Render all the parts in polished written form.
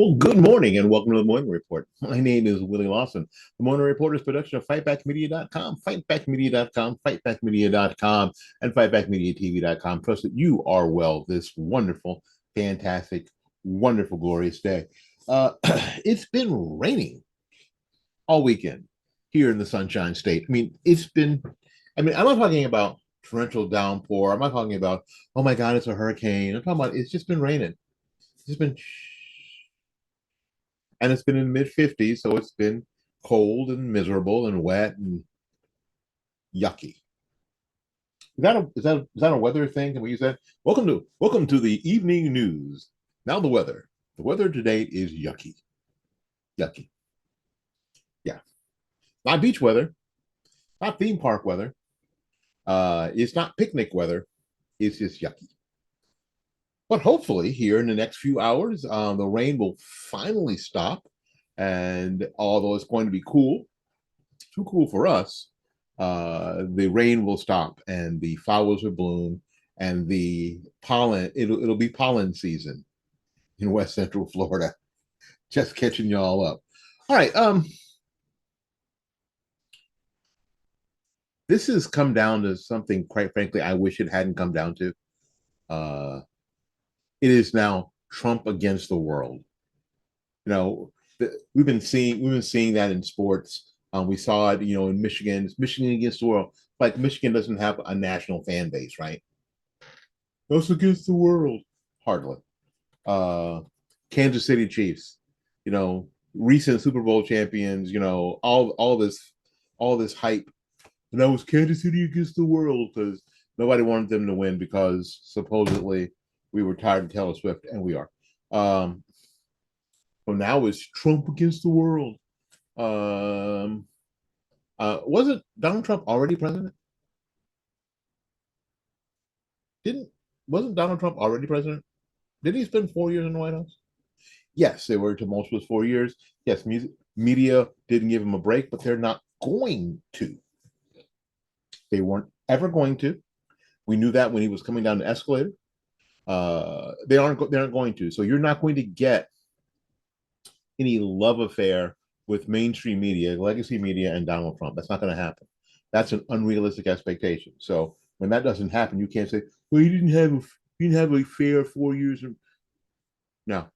Well, good morning and welcome to the Morning Report. My name is Willie Lawson. The Morning Report is production of fightbackmedia.com, fightbackmedia.com, fightbackmedia.com, and fightbackmediatv.com. Trust that you are well this wonderful, fantastic, wonderful, glorious day. It's been raining all weekend here in the Sunshine State. I'm not talking about torrential downpour. I'm not talking about, oh my God, it's a hurricane. I'm talking about it's just been raining. It's just been and it's been in the mid 50s, so it's been cold and miserable and wet and yucky. Is that a weather thing? Can we use that? Welcome to the evening news. Now the weather. The weather today is yucky. Yucky. Yeah. Not beach weather, not theme park weather. It's not picnic weather. It's just yucky. But hopefully, here in the next few hours, the rain will finally stop. And although it's going to be cool, too cool for us, the rain will stop and the flowers will bloom and the pollen, it'll be pollen season in West Central Florida. Just catching y'all up. All right. This has come down to something, quite frankly, I wish it hadn't come down to. Uh, it is now Trump against the world. You know, we've been seeing that in sports. We saw it, in Michigan. It's Michigan against the world. Like Michigan doesn't have a national fan base, right? Us against the world, hardly. Uh, Kansas City Chiefs, recent Super Bowl champions. All this hype. And that was Kansas City against the world because nobody wanted them to win because supposedly we were tired of Taylor Swift, and we are. Um, so now it's Trump against the world. Um, wasn't Donald Trump already president? Didn't wasn't Donald Trump already president? Did he spend 4 years in the White House? Yes, they were tumultuous 4 years. Yes, media didn't give him a break, but they're not going to. They weren't ever going to. We knew that when he was coming down the escalator. They aren't. They're not going to. So you're not going to get any love affair with mainstream media, legacy media, and Donald Trump. That's not going to happen. That's an unrealistic expectation. So when that doesn't happen, you can't say, "Well, he didn't have a fair 4 years." No,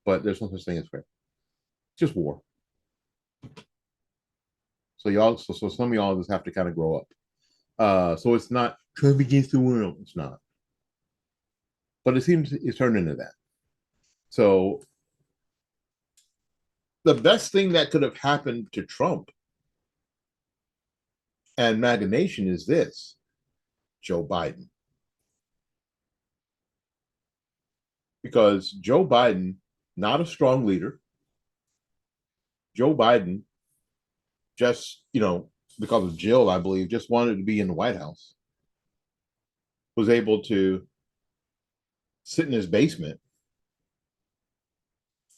but there's no such thing as fair. It's just war. So some of y'all just have to kind of grow up. So it's not Trump against the world. It's not, but it seems it's turned into that. So the best thing that could have happened to Trump and MAGA Nation is this: Joe Biden. Because Joe Biden, not a strong leader, Joe Biden just, because of Jill, I believe, just wanted to be in the White House, was able to sit in his basement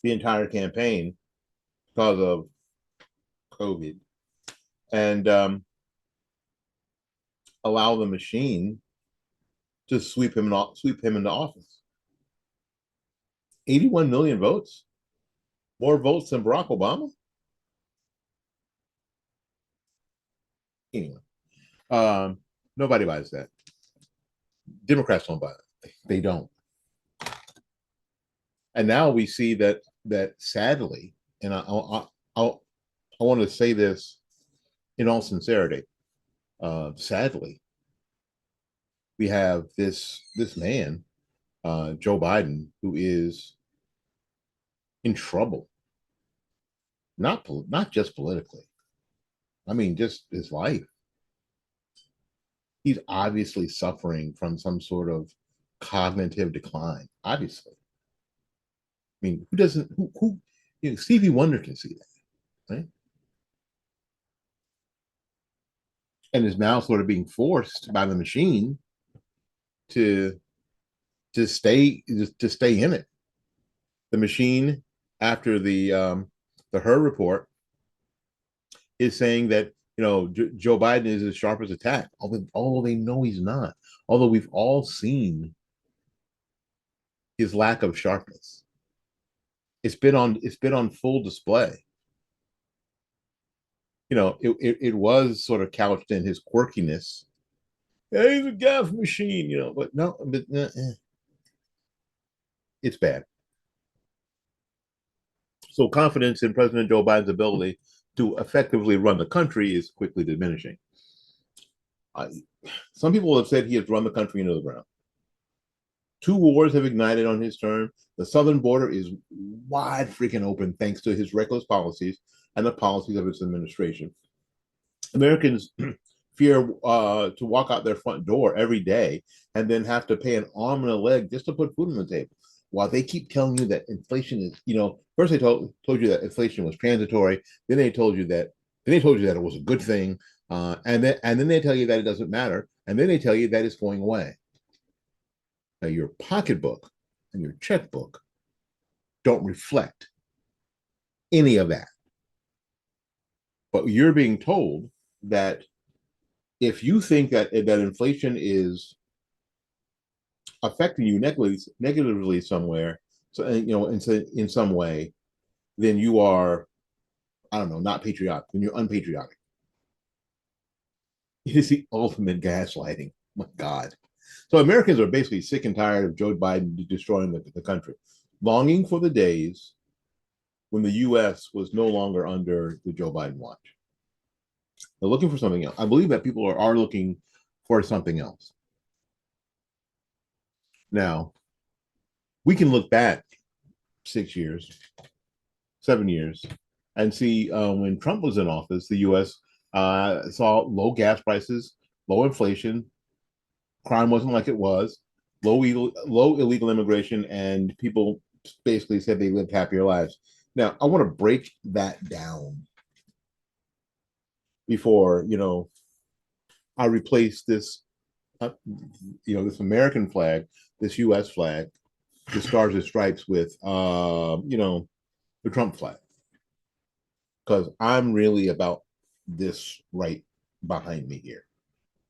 the entire campaign because of COVID and allow the machine to sweep him into office. 81 million votes, more votes than Barack Obama. Anyway, nobody buys that. Democrats don't buy it. They don't. And now we see that sadly, and I want to say this in all sincerity. Sadly, we have this man, Joe Biden, who is in trouble. Not just politically. I mean, just his life. He's obviously suffering from some sort of cognitive decline. Obviously, I mean, who doesn't? Who Stevie Wonder can see that, right? And is now sort of being forced by the machine to stay in it. The machine, after the Her report, is saying that Joe Biden is as sharp as a tack, although they know he's not. Although we've all seen his lack of sharpness. it's been on full display. It was sort of couched in his quirkiness. Hey, he's a gaff machine, but no, but it's bad. So confidence in President Joe Biden's ability to effectively run the country is quickly diminishing. I, some people have said he has run the country into the ground. 2 wars have ignited on his term. The southern border is wide freaking open thanks to his reckless policies and the policies of his administration. Americans fear to walk out their front door every day and then have to pay an arm and a leg just to put food on the table. While they keep telling you that inflation is, first they told you that inflation was transitory, then they told you that it was a good thing, and then they tell you that it doesn't matter, and then they tell you that it's going away. Now your pocketbook and your checkbook don't reflect any of that, but you're being told that if you think that inflation is affecting you negatively somewhere, so in some way, then you are, I don't know, not patriotic. Then you're unpatriotic. It is the ultimate gaslighting. My God. So Americans are basically sick and tired of Joe Biden destroying the country, longing for the days when the U.S. was no longer under the Joe Biden watch. They're looking for something else. I believe that people are looking for something else. Now, we can look back 6 years, 7 years, and see when Trump was in office, the U.S. Saw low gas prices, low inflation, crime wasn't like it was, low illegal immigration, and people basically said they lived happier lives. Now, I want to break that down before I replace this this American flag, this U.S. flag, the stars and stripes with the Trump flag, because I'm really about this right behind me here.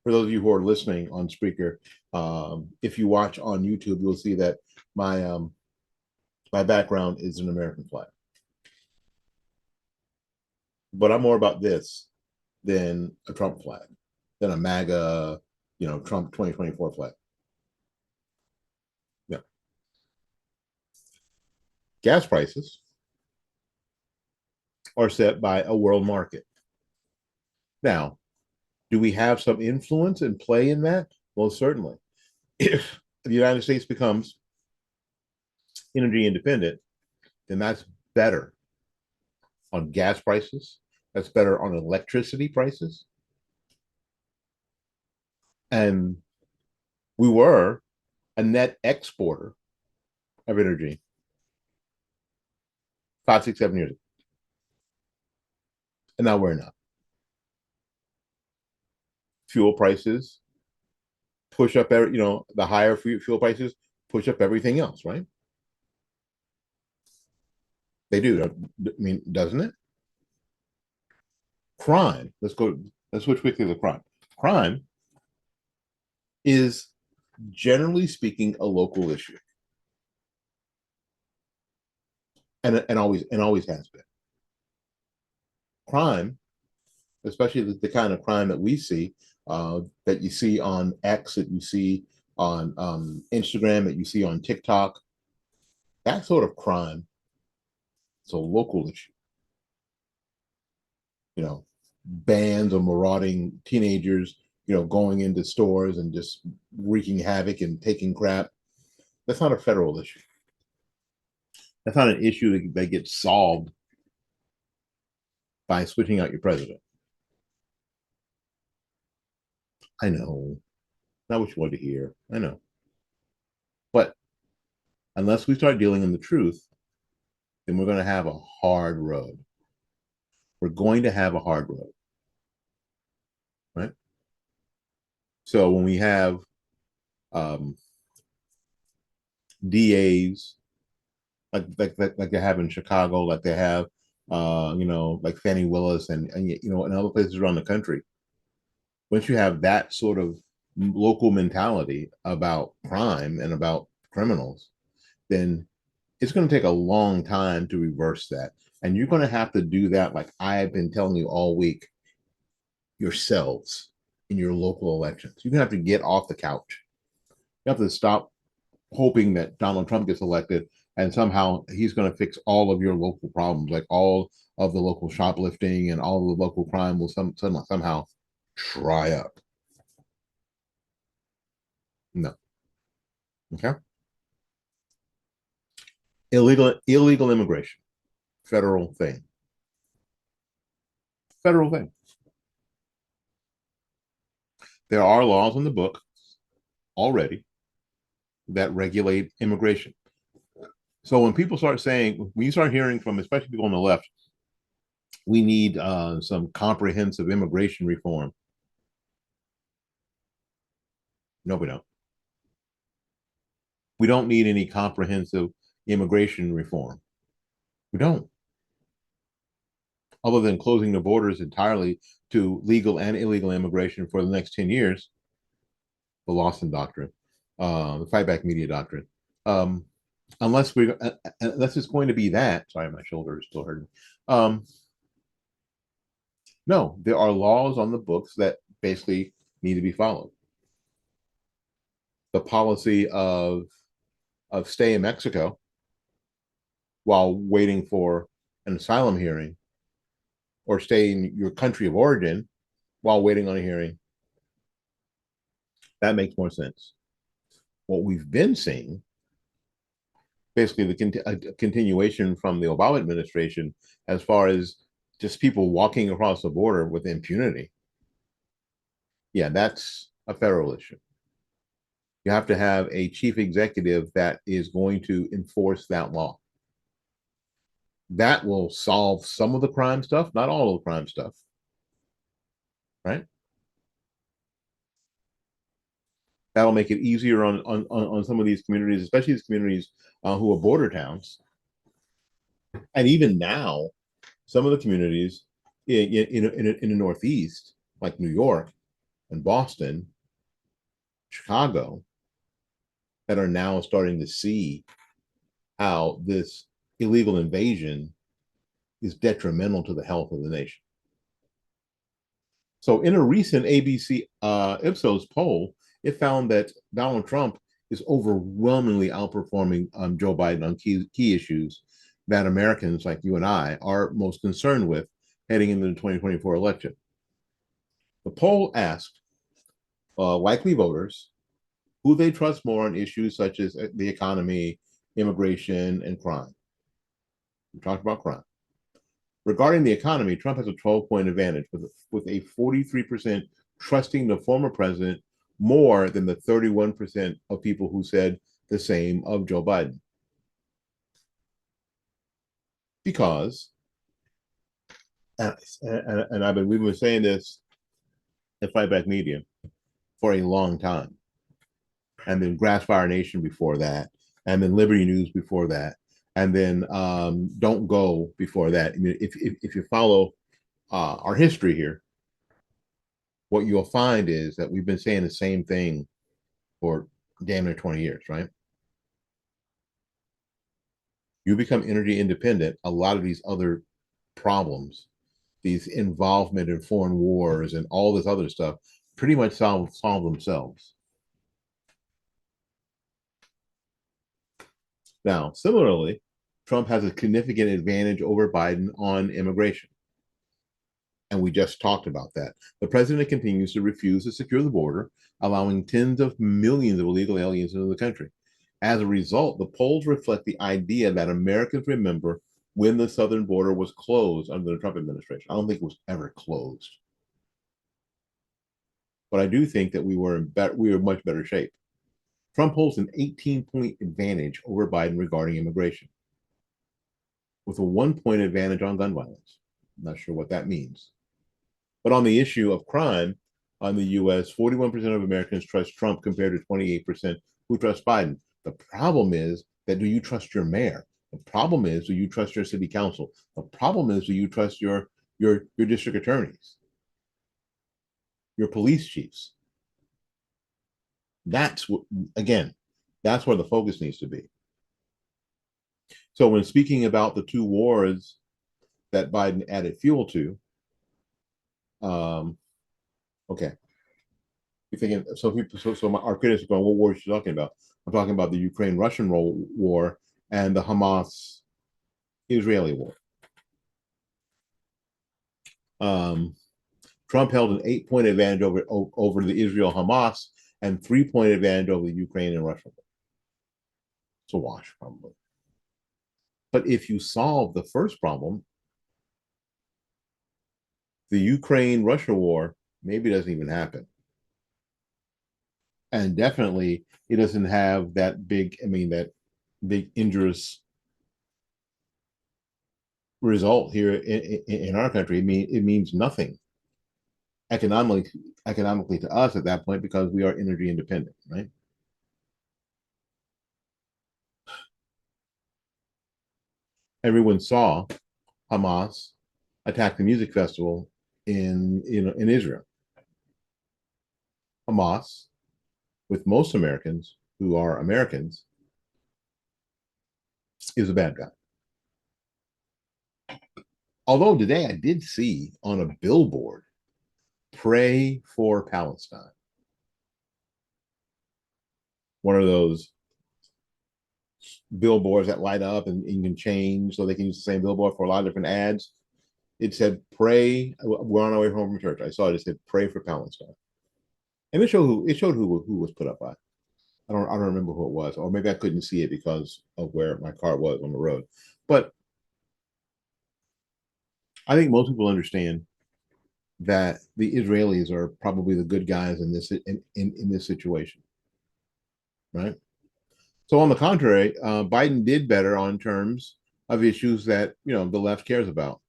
For those of you who are listening on Spreaker, if you watch on YouTube, you'll see that my background is an American flag. But I'm more about this than a Trump flag, than a MAGA, Trump 2024 flag. Yeah. Gas prices are set by a world market. Now, do we have some influence and play in that? Well, certainly. If the United States becomes energy independent, then that's better on gas prices. That's better on electricity prices. And we were a net exporter of energy 5, 6, 7 years ago. And now we're not. Fuel prices push up, the higher fuel prices push up everything else, right? They do. I mean, doesn't it? Crime. Let's switch quickly to crime. Crime is, generally speaking, a local issue. And always has been. Crime, especially the kind of crime that we see, that you see on X, that you see on Instagram, that you see on TikTok, that sort of crime is a local issue. Bands of marauding teenagers, going into stores and just wreaking havoc and taking crap. That's not a federal issue. That's not an issue that gets solved by switching out your president. I know. Not what you want to hear. I know. But unless we start dealing in the truth, then we're going to have a hard road. We're going to have a hard road. Right? So when we have DAs like they have in Chicago, like they have like Fannie Willis and in other places around the country, once you have that sort of local mentality about crime and about criminals, then It's going to take a long time to reverse that. And you're going to have to do that, like I've been telling you all week, yourselves in your local elections. You're going to have to get off the couch. You have to stop hoping that Donald Trump gets elected and somehow he's going to fix all of your local problems, like all of the local shoplifting and all of the local crime will somehow dry up. No. Okay. Illegal immigration, federal thing. Federal thing. There are laws in the book already that regulate immigration. So when people start saying, when you start hearing from, especially people on the left, we need some comprehensive immigration reform. No, we don't. We don't need any comprehensive immigration reform. We don't. Other than closing the borders entirely to legal and illegal immigration for the next 10 years, the Lawson doctrine, the fight back media doctrine. Um, unless it's going to be that. Sorry, my shoulder is still hurting. No, there are laws on the books that basically need to be followed. The policy of stay in Mexico while waiting for an asylum hearing, or stay in your country of origin while waiting on a hearing, that makes more sense. What we've been seeing, basically a continuation from the Obama administration, as far as just people walking across the border with impunity. Yeah, that's a federal issue. You have to have a chief executive that is going to enforce that law. That will solve some of the crime stuff, not all of the crime stuff, right? That'll make it easier on some of these communities, especially these communities who are border towns. And even now, some of the communities in the Northeast, like New York and Boston, Chicago, that are now starting to see how this illegal invasion is detrimental to the health of the nation. So in a recent ABC Ipsos poll, it found that Donald Trump is overwhelmingly outperforming Joe Biden on key issues that Americans like you and I are most concerned with heading into the 2024 election. The poll asked likely voters who they trust more on issues such as the economy, immigration, and crime. We talked about crime. Regarding the economy, Trump has a 12-point advantage with a 43% trusting the former president more than the 31% of people who said the same of Joe Biden. Because, and we've been saying this at Fight Back Media for a long time, and then Grassfire Nation before that, and then Liberty News before that, and then Don't Go before that. I mean, if you follow our history here, what you'll find is that we've been saying the same thing for damn near 20 years, right? You become energy independent, a lot of these other problems, these involvement in foreign wars and all this other stuff, pretty much solve themselves. Now, similarly, Trump has a significant advantage over Biden on immigration. And we just talked about that. The president continues to refuse to secure the border, allowing tens of millions of illegal aliens into the country. As a result, the polls reflect the idea that Americans remember when the southern border was closed under the Trump administration. I don't think it was ever closed. But I do think that we were in much better shape. Trump holds an 18-point advantage over Biden regarding immigration, with a 1-point advantage on gun violence. I'm not sure what that means. But on the issue of crime on the US, 41% of Americans trust Trump compared to 28% who trust Biden. The problem is that, do you trust your mayor? The problem is, do you trust your city council? The problem is, do you trust your district attorneys, your police chiefs? That's what, again, that's where the focus needs to be. So when speaking about the two wars that Biden added fuel to, okay, you're thinking, our critics are going, what war are you talking about? I'm talking about the Ukraine-Russian war and the Hamas-Israeli war. Trump held an 8-point advantage over the Israel-Hamas and 3-point advantage over the Ukraine and Russia. It's a wash, probably. But if you solve the first problem, the Ukraine-Russia war maybe doesn't even happen. And definitely it doesn't have that big, that big injurious result here in our country. It means nothing economically to us at that point, because we are energy independent, right? Everyone saw Hamas attack the music festival in Israel. Hamas, with most Americans who are Americans, is a bad guy. Although today I did see on a billboard, "Pray for Palestine." One of those billboards that light up and you can change, so they can use the same billboard for a lot of different ads. It said, "Pray." We're on our way home from church. I saw it. It said, "Pray for Palestine," and it showed who was put up by. I don't remember who it was, or maybe I couldn't see it because of where my car was on the road. But I think most people understand that the Israelis are probably the good guys in this situation, right? So on the contrary, Biden did better on terms of issues that the left cares about.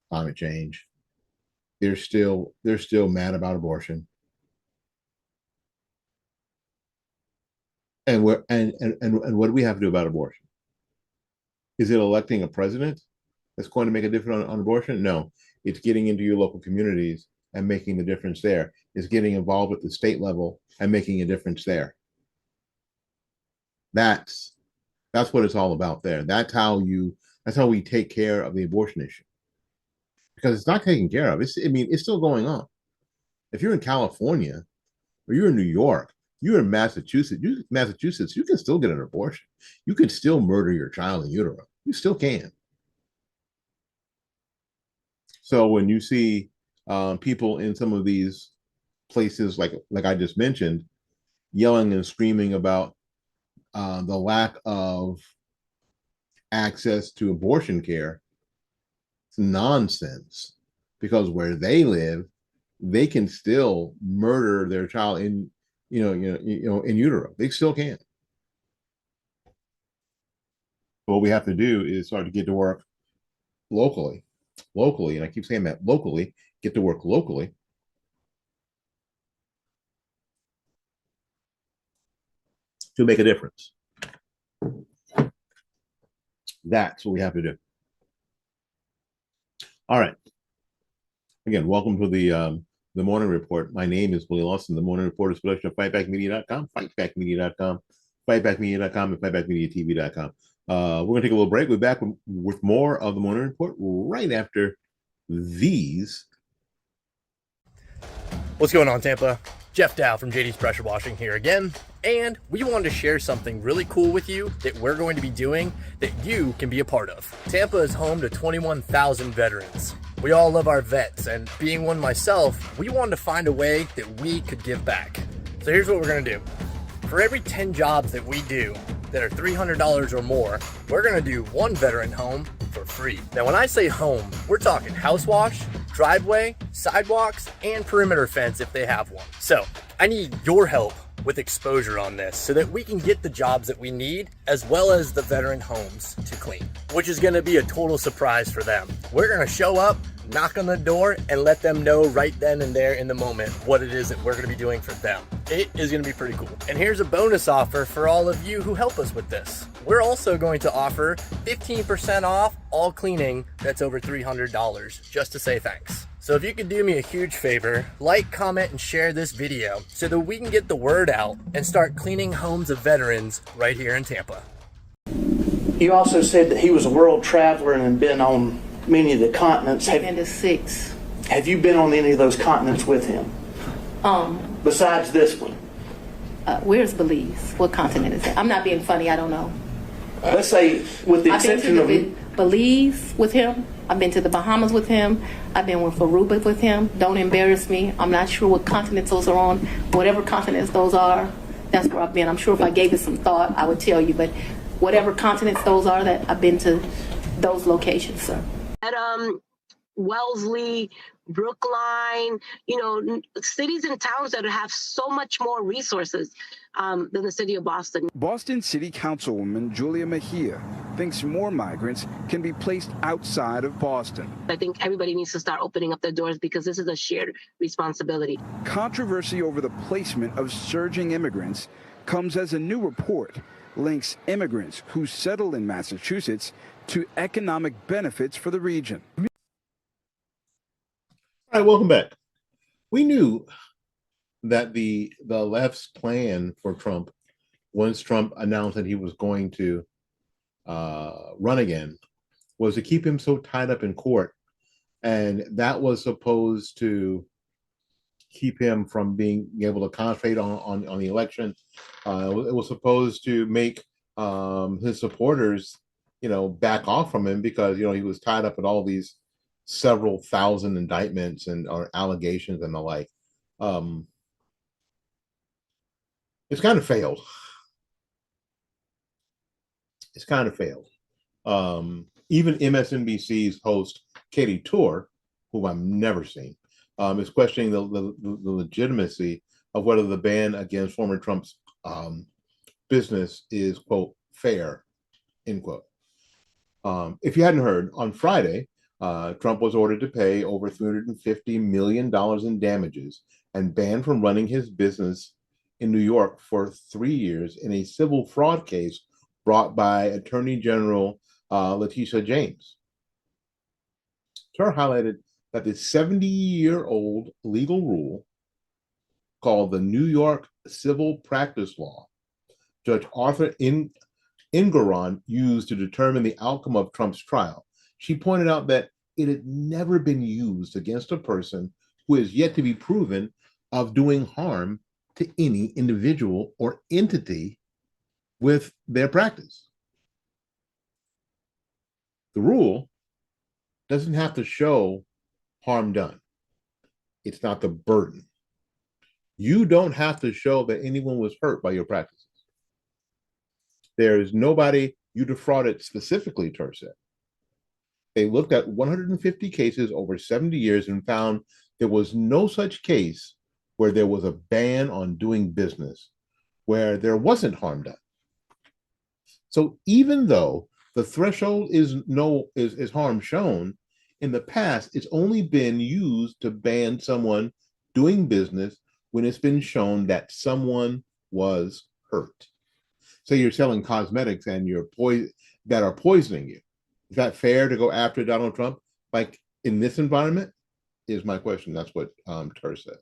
Climate change. They're still mad about abortion. And what do we have to do about abortion? Is it electing a president that's going to make a difference on abortion? No, it's getting into your local communities and making the difference there. It's getting involved at the state level and making a difference there. That's what it's all about there. That's how we take care of the abortion issue. Because it's not taken care of. It's still going on. If you're in California or you're in New York, you're in Massachusetts, you can still get an abortion. You can still murder your child in utero. You still can. So when you see people in some of these places, like I just mentioned, yelling and screaming about the lack of access to abortion care, it's nonsense. Because where they live, they can still murder their child in in utero. They still can. What we have to do is start to get to work locally, and I keep saying that, locally, get to work locally to make a difference. That's what we have to do. All right. Again, welcome to the Morning Report. My name is Willie Lawson. The Morning Report is a production of fightbackmedia.com, fightbackmedia.com, fightbackmedia.com, and fightbackmediatv.com. We're going to take a little break. We'll be back with more of the Morning Report right after these. What's going on, Tampa? Jeff Dow from JD's Pressure Washing here again, and we wanted to share something really cool with you that we're going to be doing that you can be a part of. Tampa is home to 21,000 veterans. We all love our vets, and being one myself, we wanted to find a way that we could give back. So here's what we're going to do. For every 10 jobs that we do that are $300 or more, we're going to do one veteran home for free. Now, when I say home, we're talking house wash, driveway, sidewalks, and perimeter fence if they have one. So I need your help with exposure on this so that we can get the jobs that we need, as well as the veteran homes to clean, which is going to be a total surprise for them. We're going to show up, knock on the door, and let them know right then and there in the moment what it is that we're going to be doing for them. It is going to be pretty cool. And here's a bonus offer for all of you who help us with this. We're also going to offer 15% off all cleaning that's over $300, just to say thanks. So if you could do me a huge favor, like, comment, and share this video so that we can get the word out and start cleaning homes of veterans right here in Tampa. You also said that he was a world traveler and had been on many of the continents. I've been to 6. Have you been on any of those continents with him? Besides this one? Where's Belize? What continent is it? I'm not being funny. I don't know. Let's say, with the I've been exception to of Belize with him. I've been to the Bahamas with him. I've been with Aruba with him. Don't embarrass me. I'm not sure what continents those are on. Whatever continents those are, that's where I've been. I'm sure if I gave it some thought, I would tell you. But whatever continents those are, that I've been to those locations, sir. At Wellesley, Brookline, cities and towns that have so much more resources than the city of Boston. Boston City Councilwoman Julia Mejia thinks more migrants can be placed outside of Boston. I think everybody needs to start opening up their doors because this is a shared responsibility. Controversy over the placement of surging immigrants comes as a new report links immigrants who settle in Massachusetts to economic benefits for the region. All right, welcome back. We knew that the left's plan for Trump, once Trump announced that he was going to run again, was to keep him so tied up in court, and that was supposed to keep him from being able to concentrate on the election. It was supposed to make his supporters, back off from him because he was tied up in all these several thousand indictments or allegations and the like. It's kind of failed. It's kind of failed. Even MSNBC's host, Katie Tour, who I've never seen, is questioning the legitimacy of whether the ban against former Trump's business is, quote, fair, end quote. If you hadn't heard, on Friday, Trump was ordered to pay over $350 million in damages and banned from running his business in New York for 3 years in a civil fraud case brought by Attorney General Letitia James. Tur highlighted that the 70-year-old legal rule called the New York Civil Practice Law, Judge Arthur Engoron used to determine the outcome of Trump's trial. She pointed out that it had never been used against a person who is yet to be proven of doing harm to any individual or entity with their practice. The rule doesn't have to show harm done. It's not the burden. You don't have to show that anyone was hurt by your practices. There is nobody you defrauded specifically, Tur said. They looked at 150 cases over 70 years and found there was no such case where there was a ban on doing business where there wasn't harm done. So even though the threshold is harm shown, in the past, it's only been used to ban someone doing business when it's been shown that someone was hurt. So you're selling cosmetics and that are poisoning you. Is that fair to go after Donald Trump? Like in this environment, is my question. That's what Tur says.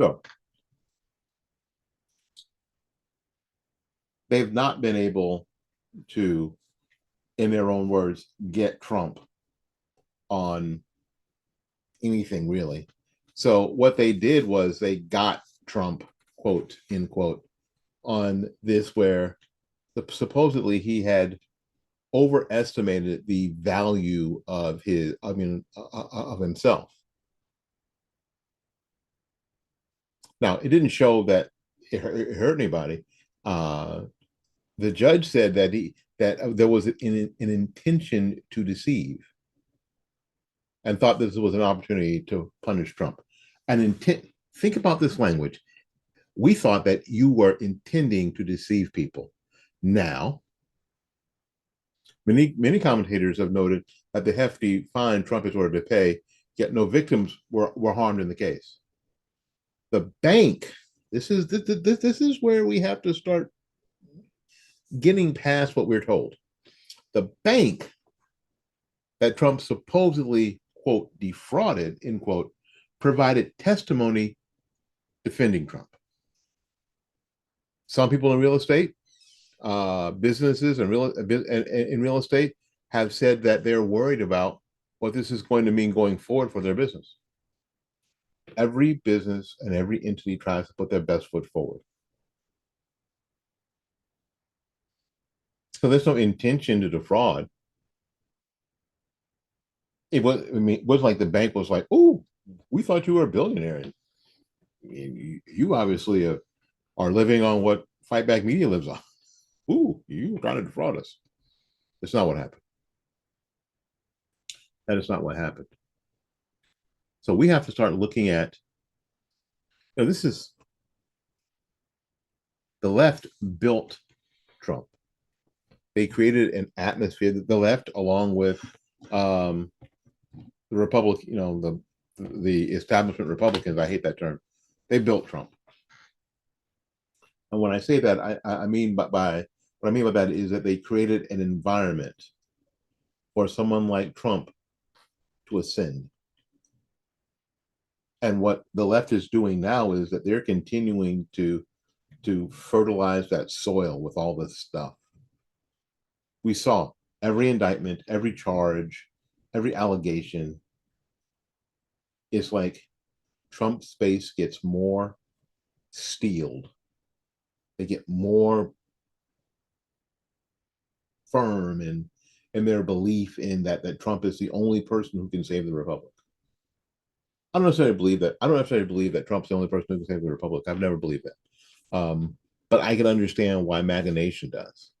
So they've not been able to, in their own words, get Trump on anything really. So what they did was they got Trump, quote, end quote, on this where supposedly he had overestimated the value of himself. Now, it didn't show that it hurt anybody. The judge said that there was an intention to deceive, and thought this was an opportunity to punish Trump. Think about this language. We thought that you were intending to deceive people. Now, many commentators have noted that the hefty fine Trump is ordered to pay, yet no victims were harmed in the case. The bank, this is where we have to start getting past what we're told. The bank that Trump supposedly, quote, defrauded, end quote, provided testimony defending Trump. Some people in real estate businesses and in real estate have said that they're worried about what this is going to mean going forward for their business. Every business and every entity tries to put their best foot forward. So there's no intention to defraud. It was, I mean, it was like the bank was like, "Oh, we thought you were a billionaire. And you obviously are living on what Fight Back Media lives on. Ooh, you were trying to defraud us." That's not what happened. That is not what happened. So we have to start looking at, this is, the left built Trump. They created an atmosphere that the left, along with the Republic, the establishment Republicans, I hate that term, they built Trump. And when I say that, I mean by what I mean by that is that they created an environment for someone like Trump to ascend. And what the left is doing now is that they're continuing to fertilize that soil with all this stuff. We saw every indictment, every charge, every allegation. It's like Trump's base gets more steeled. They get more firm in their belief in that Trump is the only person who can save the republic. I don't necessarily believe that. I don't necessarily believe that Trump's the only person who can save the republic. I've never believed that. But I can understand why MAGA Nation does.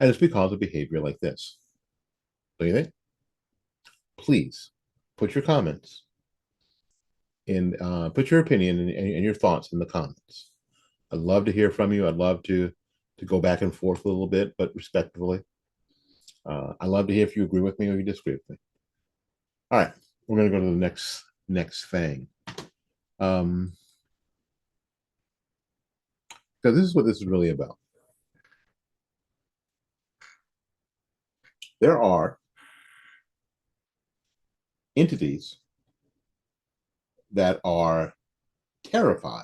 And it's because of behavior like this. Don't you think? Please put your comments in, put your opinion and your thoughts in the comments. I'd love to hear from you. I'd love to go back and forth a little bit, but respectfully. I'd love to hear if you agree with me or you disagree with me. All right, we're going to go to the next thing. So this is what this is really about. There are entities that are terrified,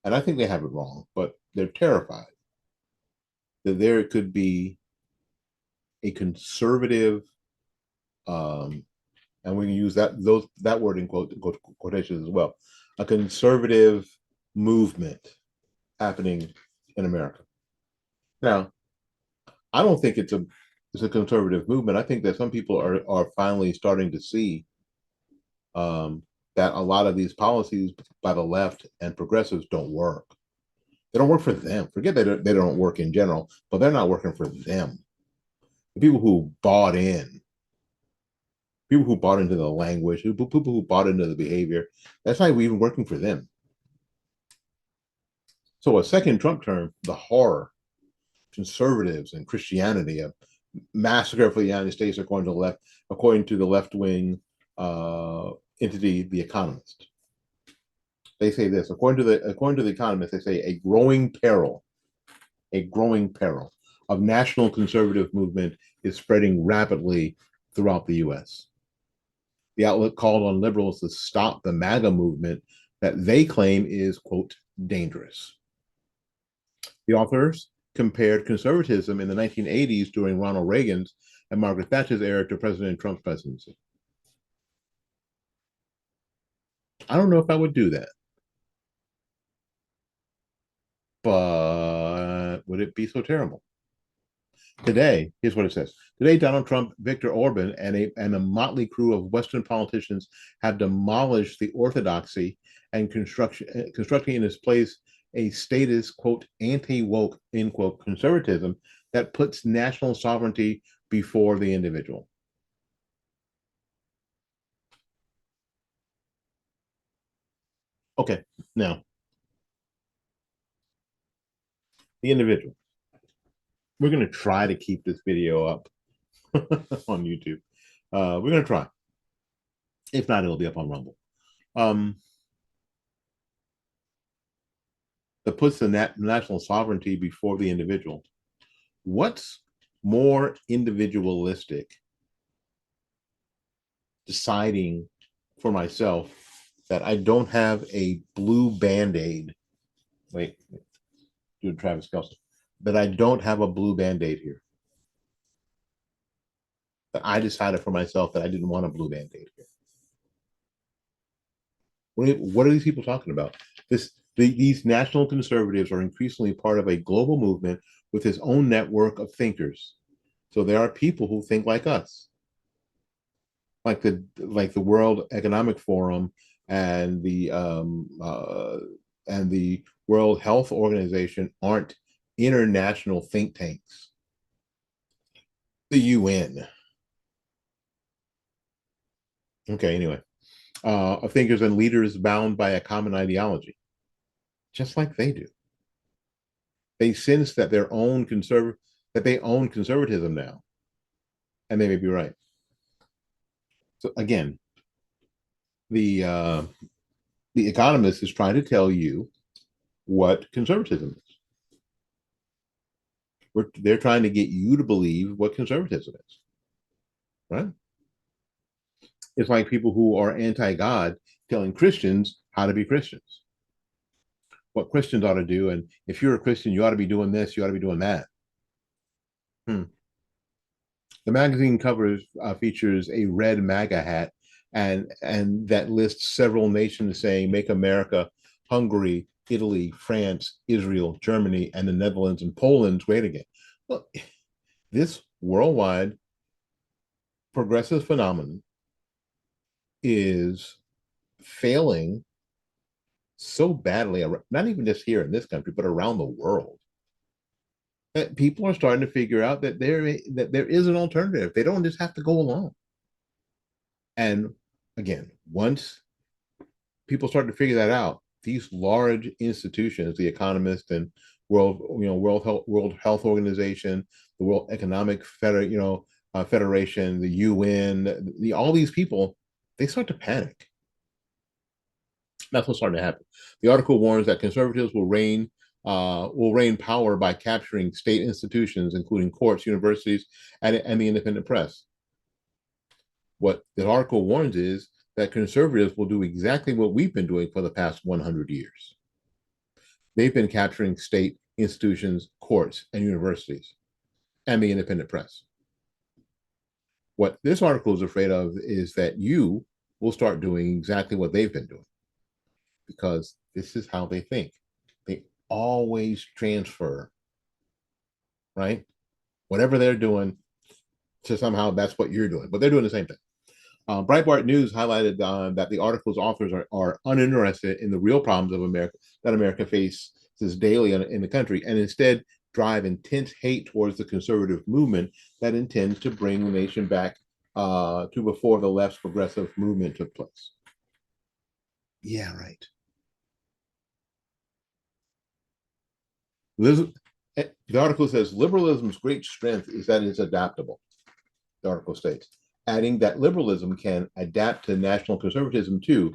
and I think they have it wrong, but they're terrified that there could be a conservative, and we can use that word in quotations as well, a conservative movement happening in America. Now, I don't think it's a conservative movement. I think that some people are finally starting to see that a lot of these policies by the left and progressives don't work. They don't work for them. Forget that they don't work in general, but they're not working for them. The people who bought in, people who bought into the language, people who bought into the behavior, that's not even working for them. So a second Trump term, the horror, conservatives and Christianity, a massacre for the United States according to the left-wing entity, The Economist. They say this, according to the Economist, they say a growing peril of national conservative movement is spreading rapidly throughout the US. The outlet called on liberals to stop the MAGA movement that they claim is, quote, dangerous. The authors compared conservatism in the 1980s during Ronald Reagan's and Margaret Thatcher's era to President Trump's presidency. I don't know if I would do that. But would it be so terrible? Today, here's what it says. Today, Donald Trump, Viktor Orban, and a motley crew of Western politicians have demolished the orthodoxy and constructing in its place a status, quote, anti-woke, end quote, conservatism that puts national sovereignty before the individual. Okay, now, the individual. We're going to try to keep this video up on YouTube. We're going to try. If not, it'll be up on Rumble. That puts the national sovereignty before the individual. What's more individualistic? Deciding for myself that I don't have a blue Band-Aid. Wait. to Travis Kelce, that I don't have a blue Band-Aid here. That I decided for myself that I didn't want a blue Band-Aid here. What are these people talking about? These national conservatives are increasingly part of a global movement with its own network of thinkers. So there are people who think like us, like the World Economic Forum and the World Health Organization aren't international think tanks. The UN. Okay, anyway, of thinkers and leaders bound by a common ideology, just like they do. They sense that they own conservatism now, and they may be right. So again, the Economist is trying to tell you what conservatism is. They're trying to get you to believe what conservatism is, right? It's like people who are anti-God telling Christians how to be Christians, what Christians ought to do, and if you're a Christian, you ought to be doing this, you ought to be doing that. The magazine cover features a red MAGA hat, and that lists several nations saying "Make America, Hungary, Italy, France, Israel, Germany, and the Netherlands and Poland great again." Well, this worldwide progressive phenomenon is failing so badly, not even just here in this country, but around the world, that people are starting to figure out that there is an alternative. They don't just have to go along. And again, once people start to figure that out, these large institutions, the Economist and World Health Organization, the World Economic Federation, the UN, all these people, they start to panic. That's what's starting to happen. The article warns that conservatives will reign power by capturing state institutions, including courts, universities, and the independent press. What the article warns is that conservatives will do exactly what we've been doing for the past 100 years. They've been capturing state institutions, courts, and universities, and the independent press. What this article is afraid of is that you will start doing exactly what they've been doing, because this is how they think. They always transfer, right? Whatever they're doing, to somehow that's what you're doing, but they're doing the same thing. Breitbart News highlighted that the article's authors are uninterested in the real problems of America faces daily in the country, and instead drive intense hate towards the conservative movement that intends to bring the nation back to before the left's progressive movement took place. Yeah, right. The article says liberalism's great strength is that it's adaptable. The article states, adding that liberalism can adapt to national conservatism too,